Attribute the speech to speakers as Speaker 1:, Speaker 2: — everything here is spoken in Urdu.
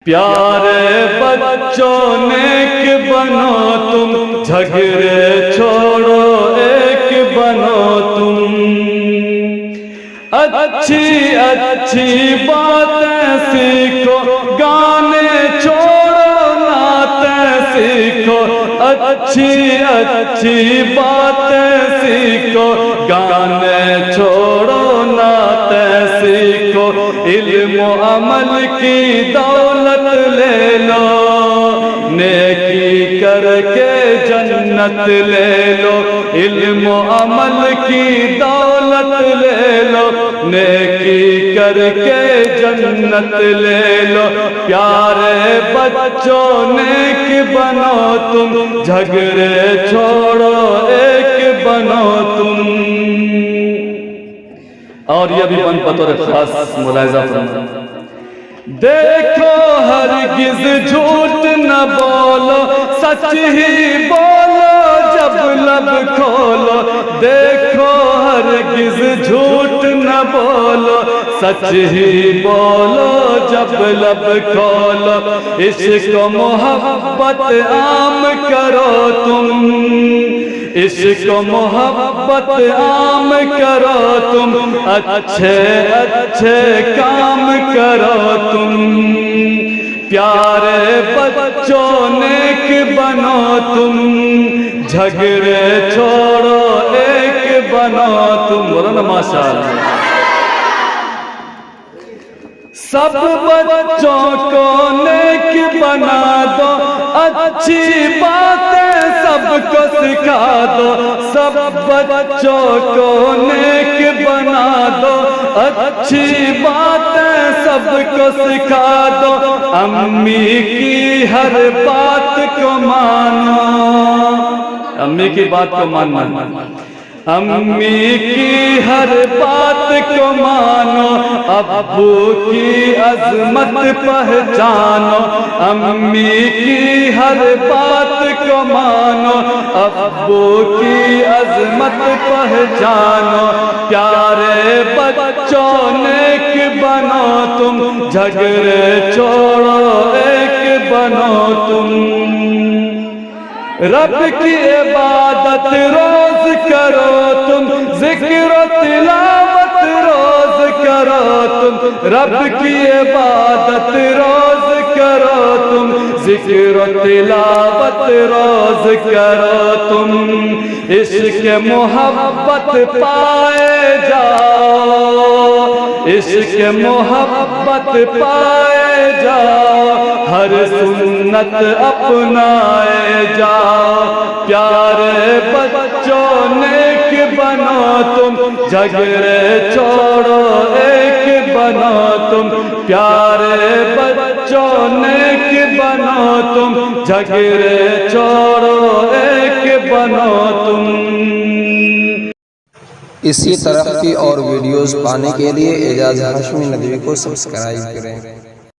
Speaker 1: پیارے بچوں نیک بنو تم، جھگڑے چھوڑو ایک بنو تم، اچھی اچھی باتیں سیکھو، گانے چھوڑو نعتیں سیکھو، اچھی اچھی باتیں سیکھو، گانے چھوڑو نعتیں سیکھو، علم و عمل کی دولت لے لو، نیکی کر کے جنت لے لو، علم و عمل کی دولت لے لو، نیکی کر کے جنت لے لو، پیارے بچوں نیک بنو تم، جھگڑے چھوڑو ایک بنو تم۔ اور یہ بھی بطور خاص ملاحظہ فرمائیں، دیکھو ہرگز جھوٹ نہ بولو، سچ ہی بولو جب لب کھولو، دیکھو ہرگز جھوٹ نہ بولو، سچ ہی بولو جب لب کھولو، عشق و محبت عام کرو تم، عشق و محبت عام کرو تم، اچھے اچھے کام کرو تم، پیارے بچوں نیک بنو تم، جھگڑے چھوڑو ایک بنو تم۔ بولو نا ماشاءاللہ۔ سب بچوں کو نیک بنا دو، اچھی باتیں سب کو سکھا دو، سب بچوں کو نیک بنا دو، اچھی باتیں سب کو سکھا دو، امی کی ہر بات کو مانو، امی کی بات کو ماننا، امی کی ہر بات کو مانو، ابو کی عظمت پہچانو، امی کی ہر بات کو مانو، ابو کی عظمت پہچانو، پیارے بچوں نیک بنو تم، جھگڑے چھوڑو ایک بنو تم، رب کی عبادت روز کرو تم، ذکر و تلاوت روز کرو تم، رب کی عبادت روز کرو تم، ذکر و تلاوت روز کرو تم، عشق محبت پائے جاؤ، عشق محبت پائے جاؤ، ہر سنت اپنائے جاؤ، پیارے بچوں نیک بنو تم، جھگڑے چھوڑو ایک بنو تم، پیارے بچوں نیک بنو تم، جھگڑے چھوڑو ایک بنو تم۔
Speaker 2: اسی طرح کی اور ویڈیوز پانے کے لیے اعجاز ہاشمی ندوی کو سبسکرائب کریں۔